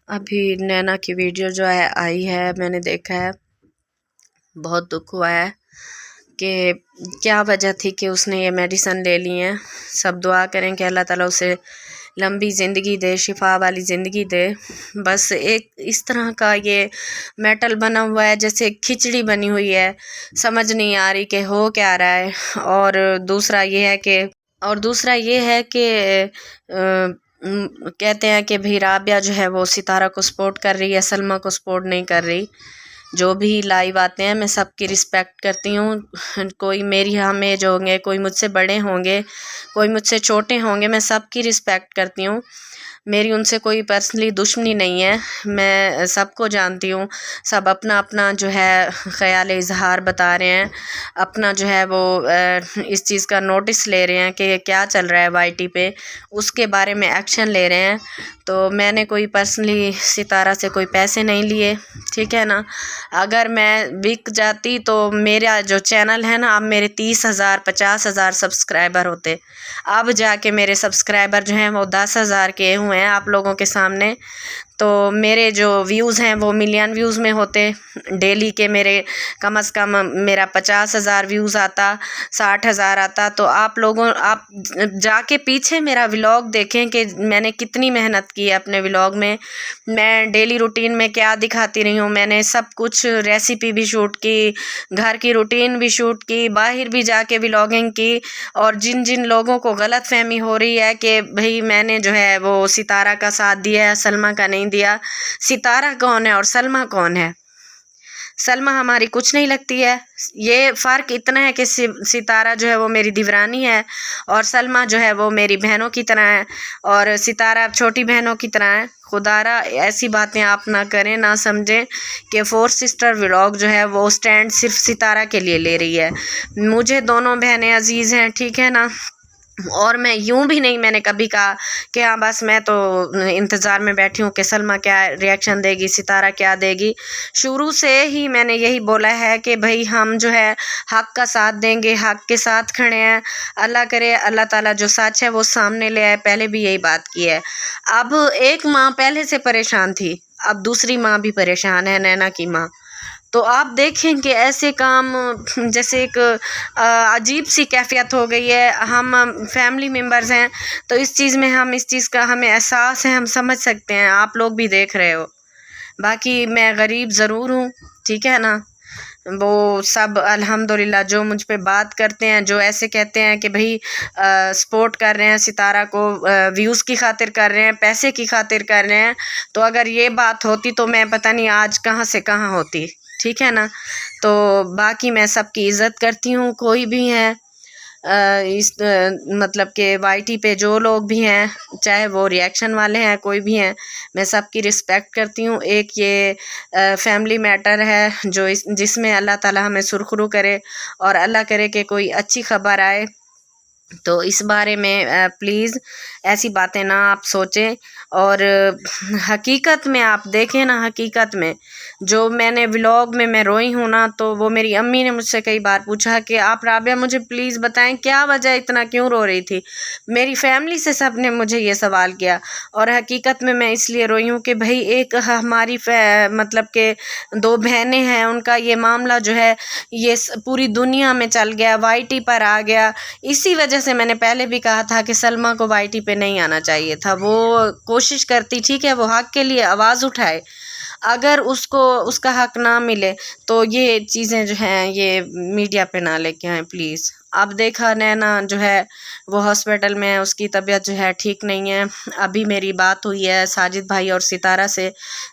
अभी नैना की वीडियो जो है आई है, मैंने देखा है, बहुत दुख हुआ है कि क्या वजह थी कि उसने ये मेडिसिन ले ली है। सब दुआ करें कि अल्लाह ताला उसे लंबी ज़िंदगी दे, शिफा वाली ज़िंदगी दे। बस एक इस तरह का ये मेटल बना हुआ है जैसे खिचड़ी बनी हुई है, समझ नहीं आ रही कि हो क्या रहा है। और दूसरा ये है कि कहते हैं कि भाई राबिया जो है वो सितारा को सपोर्ट कर रही है, सलमा को सपोर्ट नहीं कर रही। जो भी लाइव आते हैं मैं सबकी रिस्पेक्ट करती हूँ। कोई मेरी हम एज होंगे, कोई मुझसे बड़े होंगे, कोई मुझसे छोटे होंगे, मैं सबकी रिस्पेक्ट करती हूँ। मेरी उनसे कोई पर्सनली दुश्मनी नहीं है, मैं सबको जानती हूँ। सब अपना अपना जो है ख़याल इजहार बता रहे हैं, अपना जो है वो इस चीज़ का नोटिस ले रहे हैं कि क्या चल रहा है वाईटी पे, उसके बारे में एक्शन ले रहे हैं। तो मैंने कोई पर्सनली सितारा से कोई पैसे नहीं लिए, ठीक है ना। अगर मैं बिक जाती तो मेरा जो चैनल है ना, अब मेरे 30,000 50,000 सब्सक्राइबर होते। अब जाके मेरे सब्सक्राइबर जो हैं वो 10,000 के हुए हैं आप लोगों के सामने। तो मेरे जो व्यूज़ हैं वो मिलियन व्यूज़ में होते। डेली के मेरे कम से कम मेरा 50,000 व्यूज़ आता, 60,000 आता। तो आप जाके पीछे मेरा व्लॉग देखें कि मैंने कितनी मेहनत की है अपने व्लॉग में। मैं डेली रूटीन में क्या दिखाती रही हूँ, मैंने सब कुछ रेसिपी भी शूट की, घर की रूटीन भी शूट की, बाहर भी जाके व्लॉगिंग की। और जिन जिन लोगों को गलत फहमी हो रही है कि भाई मैंने जो है वो सितारा का साथ दिया है, सलमा का नहीं दिया। सितारा कौन है और सलमा कौन है? सलमा हमारी कुछ नहीं लगती है। ये फ़र्क इतना है कि सितारा जो है वो मेरी दिवरानी है और सलमा जो है वो मेरी बहनों की तरह है और सितारा छोटी बहनों की तरह है। खुदारा ऐसी बातें आप ना करें, ना समझें कि फोर सिस्टर व्लॉग जो है वो स्टैंड सिर्फ सितारा के लिए ले रही है। मुझे दोनों बहनें अजीज़ हैं, ठीक है ना। और मैं यूं भी नहीं मैंने कभी कहा कि हाँ बस मैं तो इंतज़ार में बैठी हूँ कि सलमा क्या रिएक्शन देगी, सितारा क्या देगी। शुरू से ही मैंने यही बोला है कि भाई हम जो है हक़ का साथ देंगे, हक़ के साथ खड़े हैं। अल्लाह करे अल्लाह ताला जो सच है वो सामने ले आए। पहले भी यही बात की है। अब एक माँ पहले से परेशान थी, अब दूसरी माँ भी परेशान है, नैना की माँ। तो आप देखें कि ऐसे काम जैसे एक अजीब सी कैफियत हो गई है। हम फैमिली मेम्बर्स हैं तो इस चीज़ में इस चीज़ का हमें एहसास है, हम समझ सकते हैं। आप लोग भी देख रहे हो। बाकी मैं गरीब ज़रूर हूँ, ठीक है ना। वो सब अल्हम्दुलिल्लाह जो मुझ पे बात करते हैं, जो ऐसे कहते हैं कि भाई सपोर्ट कर रहे हैं सितारा को, व्यूज़ की खातिर कर रहे हैं, पैसे की खातिर कर रहे हैं। तो अगर ये बात होती तो मैं पता नहीं आज कहाँ से कहाँ होती, ठीक है ना। तो बाकी मैं सबकी इज़्ज़त करती हूँ, कोई भी है मतलब कि वाईटी पे जो लोग भी हैं, चाहे वो रिएक्शन वाले हैं, कोई भी हैं, मैं सबकी रिस्पेक्ट करती हूँ। एक ये फैमिली मैटर है जो जिसमें अल्लाह ताला हमें सुरखरू करे और अल्लाह करे कि कोई अच्छी खबर आए। तो इस बारे में प्लीज़ ऐसी बातें ना आप सोचें। और हकीकत में आप देखें ना, हकीकत में जो मैंने व्लॉग में मैं रोई हूँ ना, तो वो मेरी अम्मी ने मुझसे कई बार पूछा कि आप राबिया मुझे प्लीज़ बताएं क्या वजह, इतना क्यों रो रही थी। मेरी फैमिली से सब ने मुझे ये सवाल किया। और हकीकत में मैं इसलिए रोई हूँ कि भाई एक हमारी मतलब के दो बहनें हैं, उनका ये मामला जो है ये पूरी दुनिया में चल गया, वाईटी पर आ गया। इसी वजह से मैंने पहले भी कहा था कि सलमा को वाईटी पे नहीं आना चाहिए था। वो कोशिश करती, ठीक है, वो हक़ के लिए आवाज़ उठाए। अगर उसको उसका हक़ ना मिले तो ये चीज़ें जो हैं ये मीडिया पे ना लेके आएँ प्लीज़। अब देखा नैना जो है वो हॉस्पिटल में है, उसकी तबीयत जो है ठीक नहीं है। अभी मेरी बात हुई है साजिद भाई और सितारा से,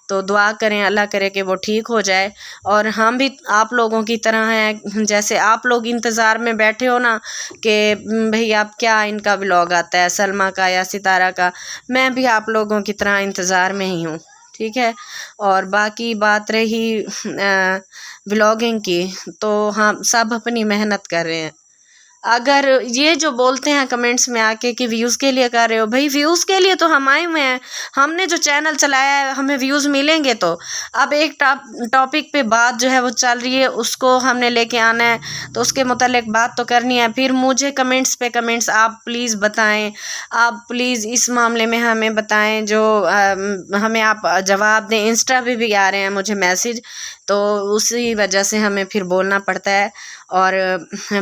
तो दुआ करें अल्लाह करे कि वो ठीक हो जाए। और हम भी आप लोगों की तरह हैं, जैसे आप लोग इंतज़ार में बैठे हो ना कि भाई अब क्या इनका व्लॉग आता है, सलमा का या सितारा का, मैं भी आप लोगों की तरह इंतज़ार में ही हूँ, ठीक है। और बाकी बात रही व्लॉगिंग की, तो हम सब अपनी मेहनत कर रहे हैं। اگر یہ جو بولتے ہیں کمنٹس میں آ کے کہ ویوز کے لیے کر رہے ہو، بھائی ویوز کے لیے تو ہم آئے ہوئے ہیں، ہم نے جو چینل چلایا ہے ہمیں ویوز ملیں گے تو. اب ایک ٹاپک پہ بات جو ہے وہ چل رہی ہے، اس کو ہم نے لے کے آنا ہے تو اس کے متعلق بات تو کرنی ہے. پھر مجھے کمنٹس پہ کمنٹس آپ پلیز بتائیں، آپ پلیز اس معاملے میں ہمیں بتائیں، جو ہمیں آپ جواب دیں. انسٹا پہ بھی آ رہے ہیں مجھے میسج، تو اسی وجہ سے ہمیں پھر بولنا پڑتا ہے. اور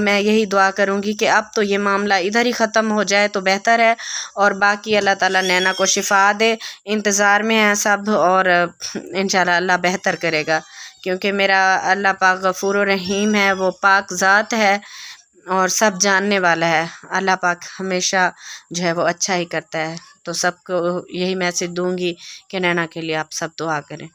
میں یہی دعا کروں گی کہ اب تو یہ معاملہ ادھر ہی ختم ہو جائے تو بہتر ہے، اور باقی اللہ تعالیٰ نینا کو شفا دے. انتظار میں ہیں سب، اور انشاءاللہ اللہ بہتر کرے گا، کیونکہ میرا اللہ پاک غفور و رحیم ہے، وہ پاک ذات ہے اور سب جاننے والا ہے. اللہ پاک ہمیشہ جو ہے وہ اچھا ہی کرتا ہے. تو سب کو یہی میسج دوں گی کہ نینا کے لیے آپ سب دعا کریں.